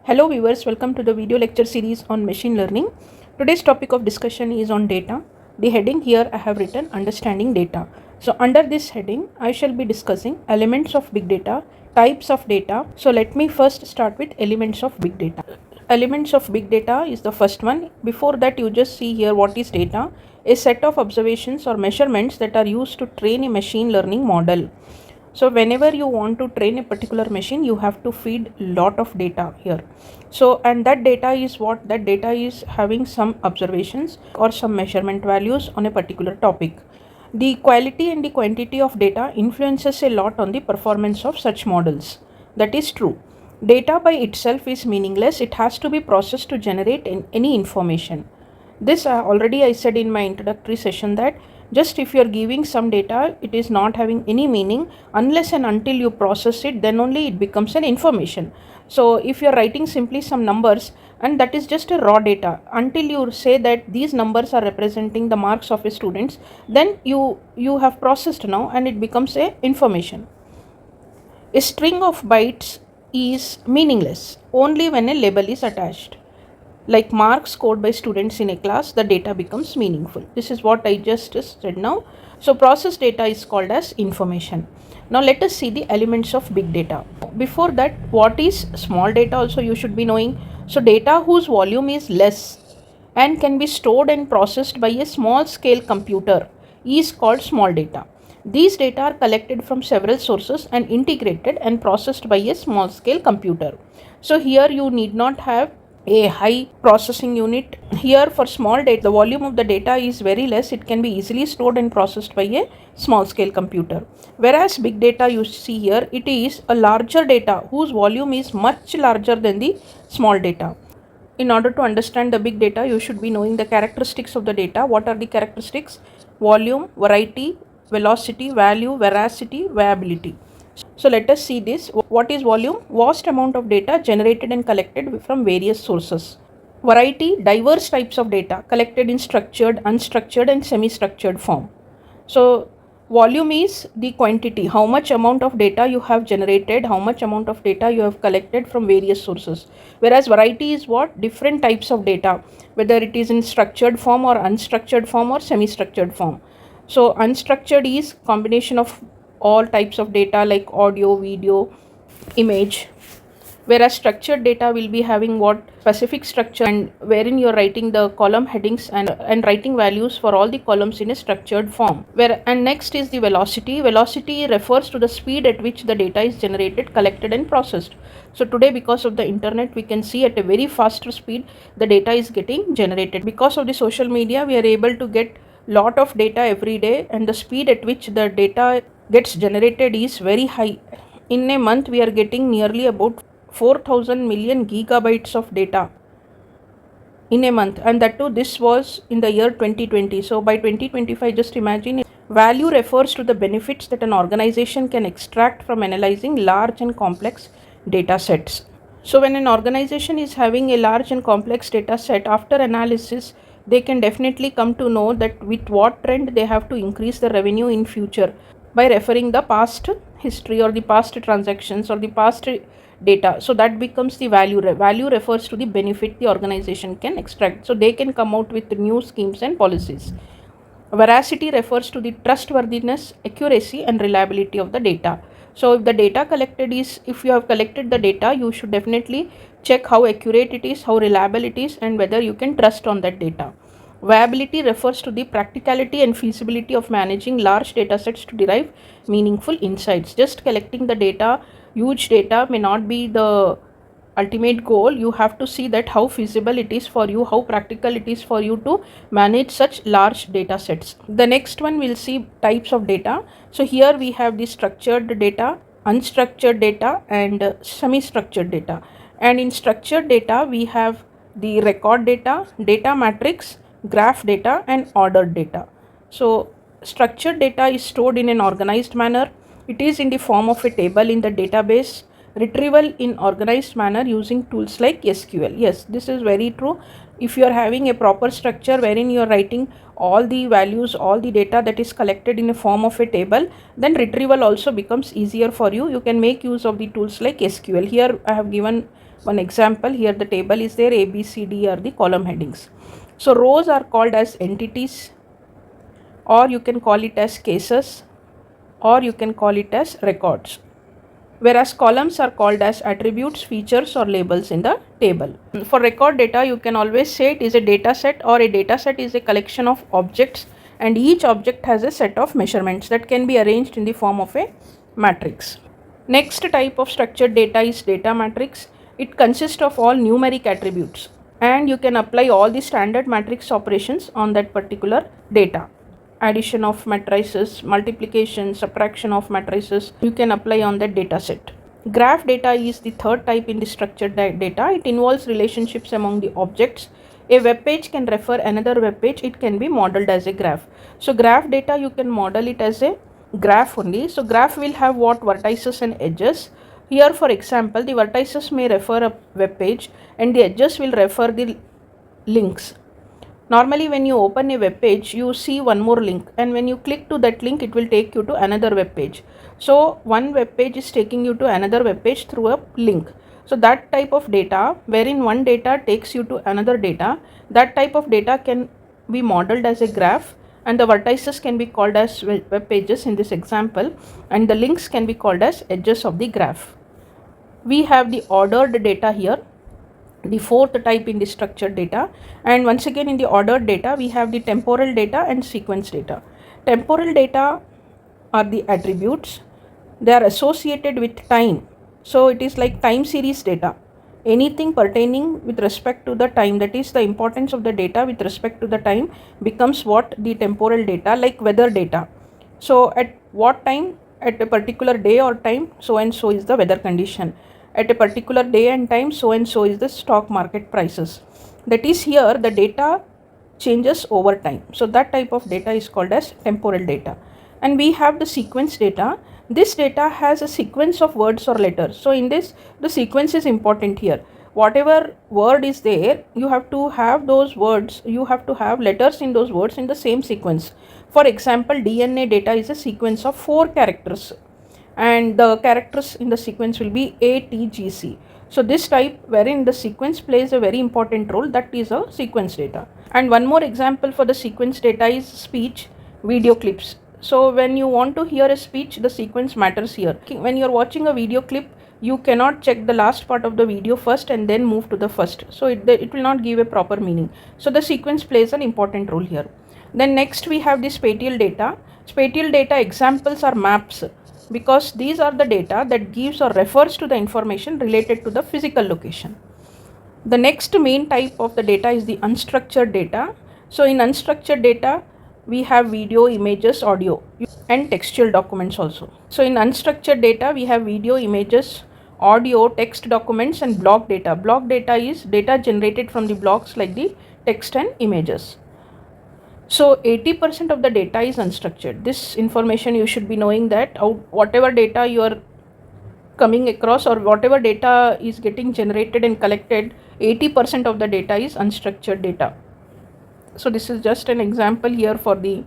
Hello viewers, welcome to the video lecture series on machine learning. Today's topic of discussion is on data. The heading here I have written understanding data. So under this heading I shall be discussing elements of big data, types of data. So let me first start with elements of big data. Elements of big data is the first one. Before that you just see here what is data, a set of observations or measurements that are used to train a machine learning model. So whenever you want to train a particular machine, you have to feed lot of data here. So and that data is what? That data is having some observations or some measurement values on a particular topic. The quality and the quantity of data influences a lot on the performance of such models. That is true. Data by itself is meaningless. It has to be processed to generate any information. This already I said in my introductory session that just if you are giving some data, it is not having any meaning unless and until you process it, then only it becomes an information. So if you are writing simply some numbers and that is just a raw data, until you say that these numbers are representing the marks of a students, then you have processed now and it becomes a information. A string of bytes is meaningless only when a label is attached. Like marks scored by students in a class, the data becomes meaningful. This is what I just said now. So processed data is called as information. Now let us see the elements of big data. Before that, what is small data also you should be knowing. So data whose volume is less and can be stored and processed by a small scale computer is called small data. These data are collected from several sources and integrated and processed by a small scale computer. So here you need not have a high processing unit. Here for small data, the volume of the data is very less. It can be easily stored and processed by a small scale computer. Whereas big data you see here, it is a larger data whose volume is much larger than the small data. In order to understand the big data, you should be knowing the characteristics of the data. What are the characteristics? Volume, variety, velocity, value, veracity, viability. So let us see this. What is volume? Vast amount of data generated and collected from various sources. Variety, diverse types of data collected in structured, unstructured and semi-structured form. So volume is the quantity, how much amount of data you have generated, how much amount of data you have collected from various sources. Whereas variety is what? Different types of data, whether it is in structured form or unstructured form or semi-structured form. So unstructured is combination of all types of data like audio, video, image, whereas structured data will be having what? Specific structure, and wherein you are writing the column headings and writing values for all the columns in a structured form. And next is the velocity. Velocity refers to the speed at which the data is generated, collected and processed. So today, because of the internet, we can see at a very faster speed the data is getting generated. Because of the social media, we are able to get lot of data every day, and the speed at which the data gets generated is very high. In a month we are getting nearly about 4,000 million gigabytes of data in a month, and that too this was in the year 2020. So by 2025, just imagine. Value refers to the benefits that an organization can extract from analyzing large and complex data sets. So when an organization is having a large and complex data set, after analysis they can definitely come to know that with what trend they have to increase the revenue in future by referring the past history or the past transactions or the past data. So that becomes the value. Value refers to the benefit the organization can extract. So they can come out with new schemes and policies. Veracity refers to the trustworthiness, accuracy and reliability of the data. So if the data collected is, if you have collected the data, you should definitely check how accurate it is, how reliable it is, and whether you can trust on that data. Viability refers to the practicality and feasibility of managing large data sets to derive meaningful insights. Just collecting the data, huge data, may not be the ultimate goal. You have to see that how feasible it is for you, how practical it is for you to manage such large data sets. The next one we'll see types of data. So here we have the structured data, unstructured data and semi-structured data. And in structured data we have the record data, data matrix, graph data and ordered data. So structured data is stored in an organized manner. It is in the form of a table in the database. Retrieval in organized manner using tools like SQL. Yes, this is very true. If you are having a proper structure wherein you are writing all the values, all the data that is collected in a form of a table, then retrieval also becomes easier for you. You can make use of the tools like SQL. Here I have given one example here. The table is there, A, B, C, D are the column headings. So rows are called as entities, or you can call it as cases, or you can call it as records, whereas columns are called as attributes, features or labels in the table. For record data, you can always say it is a data set, or a data set is a collection of objects, and each object has a set of measurements that can be arranged in the form of a matrix. Next type of structured data is data matrix. It consists of all numeric attributes, and you can apply all the standard matrix operations on that particular data. Addition of matrices, multiplication, subtraction of matrices, you can apply on that data set. Graph data is the third type in the structured data. It involves relationships among the objects. A web page can refer another web page. It can be modeled as a graph. So graph data, you can model it as a graph only. So graph will have what? Vertices and edges. Here for example, the vertices may refer a web page and the edges will refer the links. Normally when you open a web page, you see one more link, and when you click to that link, it will take you to another web page. So one web page is taking you to another web page through a link. So that type of data, wherein one data takes you to another data, that type of data can be modeled as a graph, and the vertices can be called as web pages in this example, and the links can be called as edges of the graph. We have the ordered data here, the fourth type in the structured data, and once again in the ordered data we have the temporal data and sequence data. Temporal data are the attributes. They are associated with time, so it is like time series data. Anything pertaining with respect to the time, that is the importance of the data with respect to the time, becomes what? The temporal data. Like weather data, so at what time, at a particular day or time, so and so is the weather condition. At a particular day and time, so and so is the stock market prices. That is, here the data changes over time. So that type of data is called as temporal data. And we have the sequence data. This data has a sequence of words or letters. So in this, the sequence is important here. Whatever word is there, you have to have those words, you have to have letters in those words in the same sequence. For example, DNA data is a sequence of 4 characters, and the characters in the sequence will be A, T, G, C. So this type wherein the sequence plays a very important role, that is a sequence data. And one more example for the sequence data is speech, video clips. So when you want to hear a speech, the sequence matters here. When you are watching a video clip, you cannot check the last part of the video first and then move to the first. So it will not give a proper meaning. So the sequence plays an important role here. Then next we have the spatial data. Spatial data examples are maps, because these are the data that gives or refers to the information related to the physical location. The next main type of the data is the unstructured data. So in unstructured data, we have video, images, audio and textual documents also. So in unstructured data, we have video, images, audio, text documents and block data. Block data is data generated from the blocks like the text and images. So 80% of the data is unstructured. This information you should be knowing, that whatever data you are coming across or whatever data is getting generated and collected, 80% of the data is unstructured data. So this is just an example here for the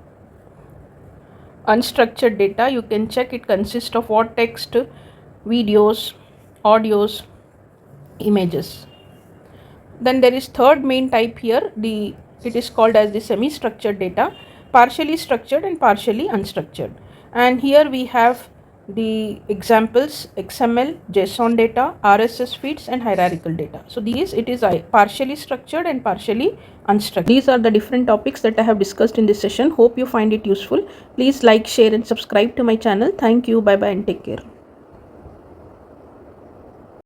unstructured data. You can check it consists of what? Text, videos, audios, images. Then there is third main type here, it is called as the semi-structured data, partially structured and partially unstructured. And here we have the examples: XML, JSON data, RSS feeds and hierarchical data. So it is partially structured and partially unstructured. These are the different topics that I have discussed in this session. Hope you find it useful. Please like, share and subscribe to my channel. Thank you. Bye bye and take care.